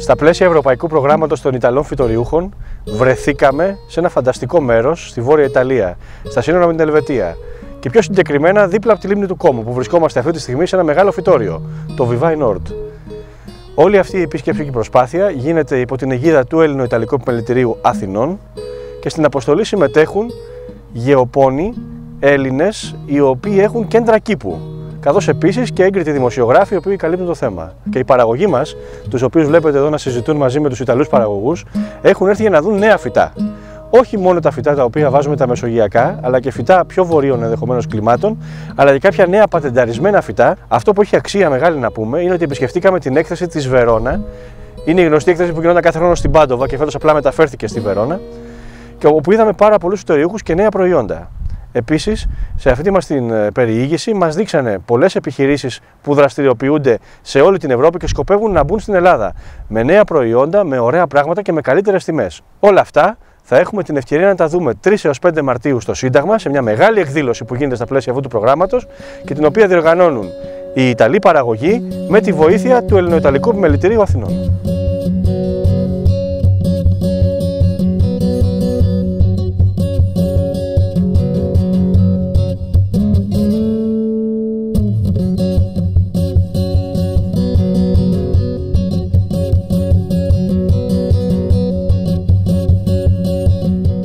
Στα πλαίσια ευρωπαϊκού προγράμματος των Ιταλών φυτοριούχων βρεθήκαμε σε ένα φανταστικό μέρος στη Βόρεια Ιταλία, στα σύνορα με την Ελβετία και πιο συγκεκριμένα δίπλα από τη λίμνη του Κόμου, που βρισκόμαστε αυτή τη στιγμή σε ένα μεγάλο φυτόριο, το Vivae Nord. Όλη αυτή η επίσκεψη και προσπάθεια γίνεται υπό την αιγίδα του Ελληνοϊταλικού Επιμελητηρίου Αθηνών και στην αποστολή συμμετέχουν γεωπόνοι Έλληνες οι οποίοι έχουν κέντρα κήπου, καθώς επίσης και έγκριτοι δημοσιογράφοι οι οποίοι καλύπτουν το θέμα. Και οι παραγωγοί μας, τους οποίους βλέπετε εδώ να συζητούν μαζί με τους Ιταλούς παραγωγούς, έχουν έρθει για να δουν νέα φυτά. Όχι μόνο τα φυτά τα οποία βάζουμε τα μεσογειακά, αλλά και φυτά πιο βορείων ενδεχομένως κλιμάτων, αλλά και κάποια νέα πατενταρισμένα φυτά. Αυτό που έχει αξία μεγάλη να πούμε είναι ότι επισκεφτήκαμε την έκθεση της Βερόνα. Είναι η γνωστή έκθεση που γινόταν κάθε χρόνο στην Πάντοβα και φέτος απλά μεταφέρθηκε στη Βερόνα, και όπου είδαμε πάρα πολλούς φυτοριούχους και νέα προϊόντα. Επίσης, σε αυτή μας την περιήγηση μας δείξανε πολλές επιχειρήσεις που δραστηριοποιούνται σε όλη την Ευρώπη και σκοπεύουν να μπουν στην Ελλάδα με νέα προϊόντα, με ωραία πράγματα και με καλύτερες τιμές. Όλα αυτά θα έχουμε την ευκαιρία να τα δούμε 3 έως 5 Μαρτίου στο Σύνταγμα, σε μια μεγάλη εκδήλωση που γίνεται στα πλαίσια αυτού του προγράμματος και την οποία διοργανώνουν οι Ιταλοί παραγωγοί με τη βοήθεια του Ελληνοϊταλικού Επιμελητηρίου Αθηνών.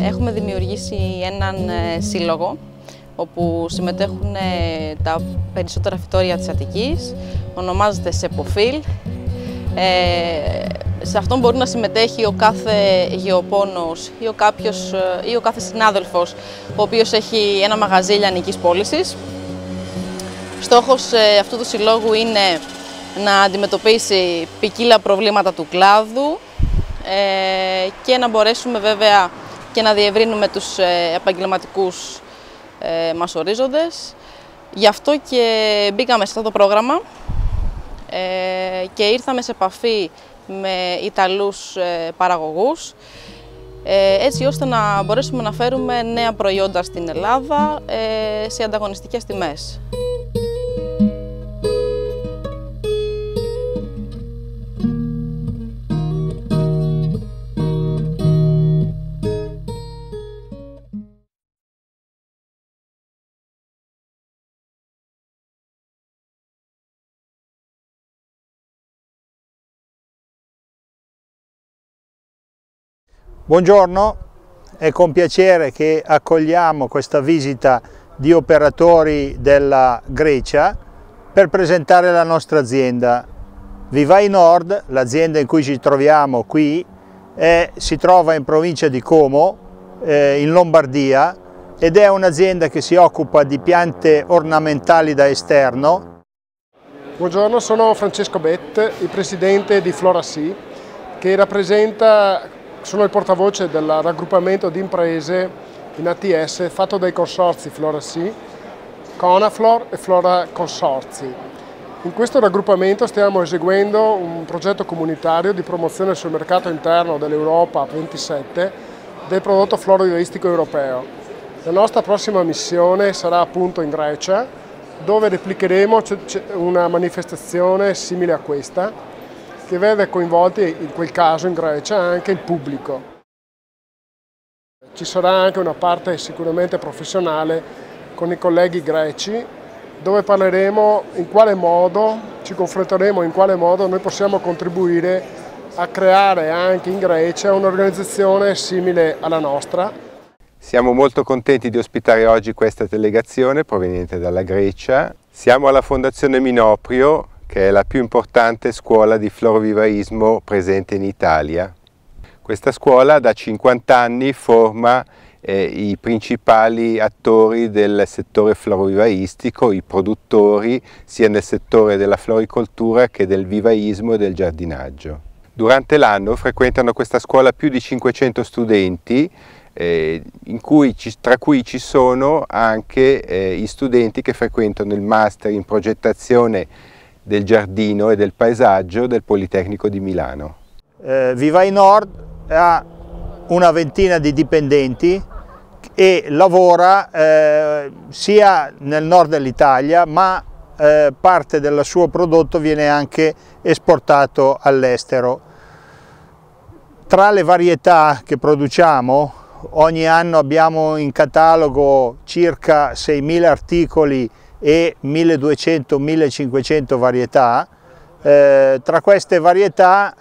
Έχουμε δημιουργήσει έναν σύλλογο όπου συμμετέχουν τα περισσότερα φυτόρια της Αττικής, ονομάζεται ΣΕΠΟΦΙΛ. Σε αυτόν μπορεί να συμμετέχει ο κάθε γεωπόνος ή ο κάθε συνάδελφος ο οποίος έχει ένα μαγαζί λιανικής πώλησης. Στόχος αυτού του συλλόγου είναι να αντιμετωπίσει ποικίλα προβλήματα του κλάδου και να μπορέσουμε βέβαια και να διευρύνουμε τους επαγγελματικούς μας ορίζοντες. Γι' αυτό και μπήκαμε σε αυτό το πρόγραμμα και ήρθαμε σε επαφή με Ιταλούς παραγωγούς έτσι ώστε να μπορέσουμε να φέρουμε νέα προϊόντα στην Ελλάδα σε ανταγωνιστικές τιμές. Buongiorno, è con piacere che accogliamo questa visita di operatori della Grecia per presentare la nostra azienda. Vivae Nord, l'azienda in cui ci troviamo qui, si trova in provincia di Como, in Lombardia, ed è un'azienda che si occupa di piante ornamentali da esterno. Buongiorno, sono Francesco Bett, il presidente di Flora-C, che rappresenta. Sono il portavoce del raggruppamento di imprese in ATS fatto dai consorzi Flora-C, Conaflor e Flora Consorzi. In questo raggruppamento stiamo eseguendo un progetto comunitario di promozione sul mercato interno dell'Europa 27 del prodotto florovivaistico europeo. La nostra prossima missione sarà appunto in Grecia, dove replicheremo una manifestazione simile a questa, che vede coinvolti in quel caso in Grecia anche il pubblico. Ci sarà anche una parte sicuramente professionale con i colleghi greci, dove parleremo in quale modo, ci confronteremo in quale modo noi possiamo contribuire a creare anche in Grecia un'organizzazione simile alla nostra. Siamo molto contenti di ospitare oggi questa delegazione proveniente dalla Grecia. Siamo alla Fondazione Minoprio, che è la più importante scuola di florovivaismo presente in Italia. Questa scuola da 50 anni forma i principali attori del settore florovivaistico, i produttori sia nel settore della floricoltura che del vivaismo e del giardinaggio. Durante l'anno frequentano questa scuola più di 500 studenti, tra cui ci sono anche gli studenti che frequentano il master in progettazione del giardino e del paesaggio del Politecnico di Milano. Vivae Nord ha una ventina di dipendenti e lavora sia nel nord dell'Italia, ma parte del suo prodotto viene anche esportato all'estero. Tra le varietà che produciamo, ogni anno abbiamo in catalogo circa 6.000 articoli e 1.200-1.500 varietà. Tra queste varietà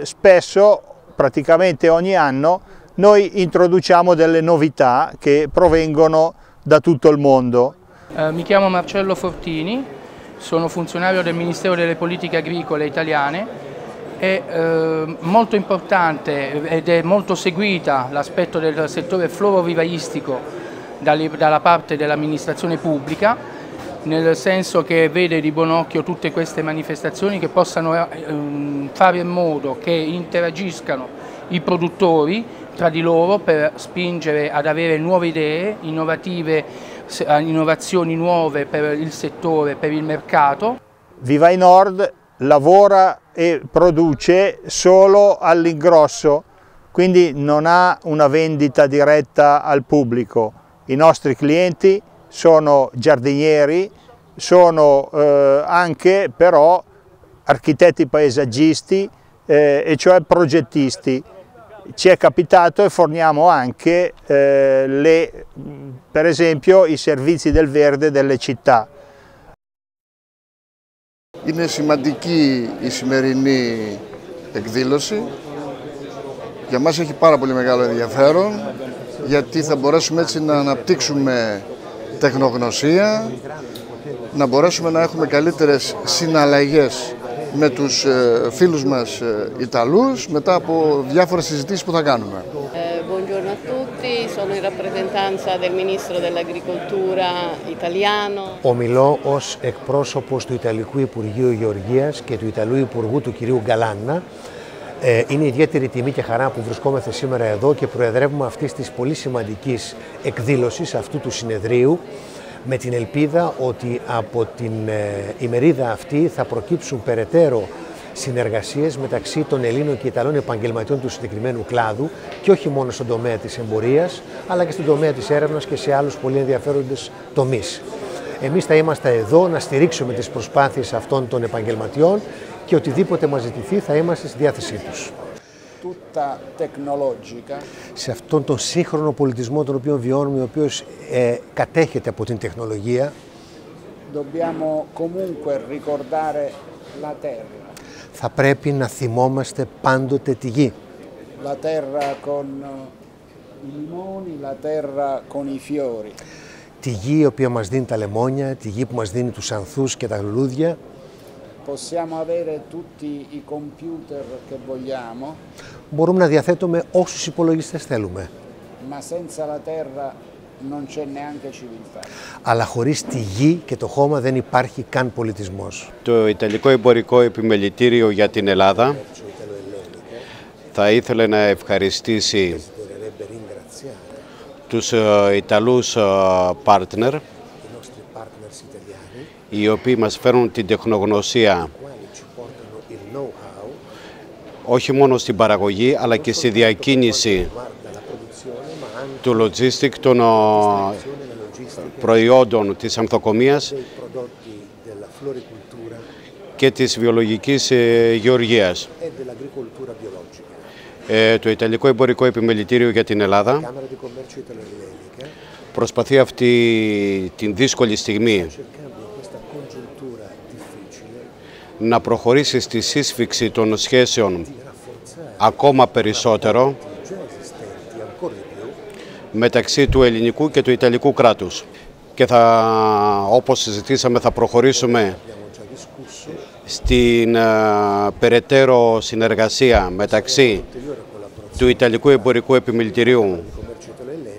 spesso, praticamente ogni anno, noi introduciamo delle novità che provengono da tutto il mondo. Mi chiamo Marcello Fortini, sono funzionario del Ministero delle Politiche Agricole Italiane. È molto importante ed è molto seguita l'aspetto del settore florovivaistico dalla parte dell'amministrazione pubblica, nel senso che vede di buon occhio tutte queste manifestazioni che possano fare in modo che interagiscano i produttori tra di loro per spingere ad avere nuove idee, innovazioni nuove per il settore, per il mercato. Vivainord lavora e produce solo all'ingrosso, quindi non ha una vendita diretta al pubblico. I nostri clienti sono giardinieri, sono anche però architetti paesaggisti, e cioè progettisti. Ci è capitato e forniamo anche per esempio i servizi del verde delle città. Είναι σημαντική η σημερινή εκδήλωση. Για μας έχει πάρα πολύ μεγάλο ενδιαφέρον, γιατί θα μπορέσουμε έτσι να αναπτύξουμε τεχνογνωσία, να μπορέσουμε να έχουμε καλύτερες συναλλαγές με τους φίλους μας Ιταλούς μετά από διάφορες συζητήσεις που θα κάνουμε. Buongiorno a tutti, sono in rappresentanza del Ministro dell'Agricoltura italiano. Ομιλώ ως εκπρόσωπος του Ιταλικού Υπουργείου Γεωργίας και του Ιταλού Υπουργού του κυρίου Γκαλάννα. Είναι ιδιαίτερη τιμή και χαρά που βρισκόμαστε σήμερα εδώ και προεδρεύουμε αυτής της πολύ σημαντικής εκδήλωσης αυτού του συνεδρίου, με την ελπίδα ότι από την ημερίδα αυτή θα προκύψουν περαιτέρω συνεργασίες μεταξύ των Ελλήνων και Ιταλών επαγγελματιών του συγκεκριμένου κλάδου και όχι μόνο στον τομέα της εμπορίας, αλλά και στον τομέα της έρευνας και σε άλλους πολύ ενδιαφέροντες τομείς. Εμείς θα είμαστε εδώ να στηρίξουμε τις προσπάθειες αυτών των επαγγελματιών και οτιδήποτε μας ζητηθεί θα είμαστε στη διάθεσή τους. Σε αυτόν τον σύγχρονο πολιτισμό τον οποίο βιώνουμε, ο οποίος κατέχεται από την τεχνολογία, θα πρέπει να θυμόμαστε πάντοτε τη γη. Τη γη η οποία μας δίνει τα λεμόνια, τη γη που μας δίνει τους ανθούς και τα λουλούδια. Μπορούμε να διαθέτουμε όσους υπολογιστές θέλουμε. Αλλά χωρίς τη γη και το χώμα δεν υπάρχει καν πολιτισμός. Το Ιταλικό Εμπορικό Επιμελητήριο για την Ελλάδα θα ήθελε να ευχαριστήσει τους Ιταλούς partner, οι οποίοι μας φέρνουν την τεχνογνωσία όχι μόνο στην παραγωγή αλλά και στη διακίνηση του logistic των προϊόντων της ανθοκομείας και της βιολογικής γεωργίας. Το Ιταλικό Εμπορικό Επιμελητήριο για την Ελλάδα προσπαθεί αυτή την δύσκολη στιγμή να προχωρήσει στη σύσφυξη των σχέσεων ακόμα περισσότερο μεταξύ του ελληνικού και του ιταλικού κράτους. Και όπως συζητήσαμε, θα προχωρήσουμε στην περαιτέρω συνεργασία μεταξύ του Ιταλικού Εμπορικού Επιμελητηρίου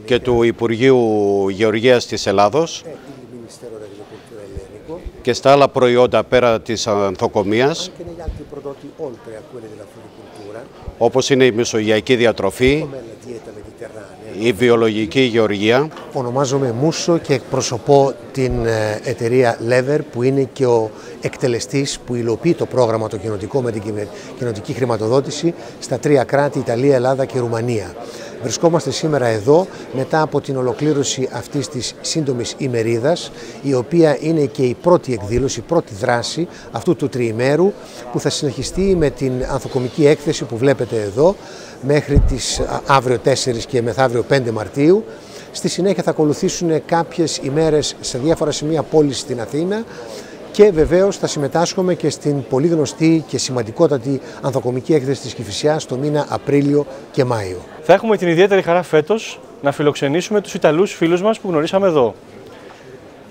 και του Υπουργείου Γεωργίας της Ελλάδος και στα άλλα προϊόντα πέρα της ανθοκομείας, όπως είναι η μεσογειακή διατροφή, η βιολογική γεωργία. ονομάζομαι Μούσο και εκπροσωπώ την εταιρεία Lever, που είναι και ο εκτελεστής που υλοποιεί το πρόγραμμα το κοινοτικό με την κοινοτική χρηματοδότηση στα 3 κράτη, Ιταλία, Ελλάδα και Ρουμανία. Βρισκόμαστε σήμερα εδώ μετά από την ολοκλήρωση αυτής της σύντομης ημερίδας, η οποία είναι και η πρώτη εκδήλωση, η πρώτη δράση αυτού του τριημέρου, που θα συνεχιστεί με την ανθοκομική έκθεση που βλέπετε εδώ μέχρι τις αύριο 4 και μεθαύριο 5 Μαρτίου. Στη συνέχεια θα ακολουθήσουν κάποιες ημέρες σε διάφορα σημεία πόλης στην Αθήνα και βεβαίως θα συμμετάσχουμε και στην πολύ γνωστή και σημαντικότατη ανθοκομική έκθεση της Κηφισιάς το μήνα Απρίλιο και Μάιο. Θα έχουμε την ιδιαίτερη χαρά φέτος να φιλοξενήσουμε τους Ιταλούς φίλους μας που γνωρίσαμε εδώ.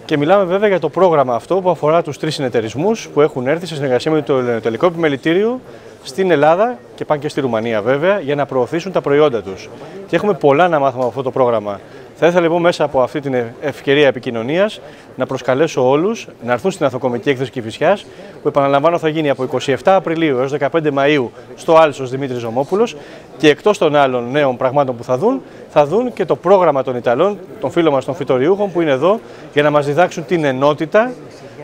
Και μιλάμε βέβαια για το πρόγραμμα αυτό που αφορά τους 3 συνεταιρισμούς που έχουν έρθει σε συνεργασία με το Τελικό Επιμελητήριο στην Ελλάδα και πάνε και στη Ρουμανία βέβαια για να προωθήσουν τα προϊόντα τους. Και έχουμε πολλά να μάθουμε από αυτό το πρόγραμμα. Θα ήθελα λοιπόν μέσα από αυτή την ευκαιρία επικοινωνίας να προσκαλέσω όλους να έρθουν στην ανθοκομική έκθεση Κηφισιάς, που επαναλαμβάνω θα γίνει από 27 Απριλίου έως 15 Μαΐου στο Άλσος Δημήτρης Ζωμόπουλος, και εκτός των άλλων νέων πραγμάτων που θα δουν και το πρόγραμμα των Ιταλών, των φίλων μας των φυτοριούχων που είναι εδώ για να μας διδάξουν την ενότητα,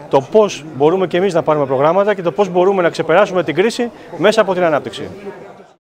το πώς μπορούμε και εμείς να πάρουμε προγράμματα και το πώς μπορούμε να ξεπεράσουμε την κρίση μέσα από την ανάπτυξη.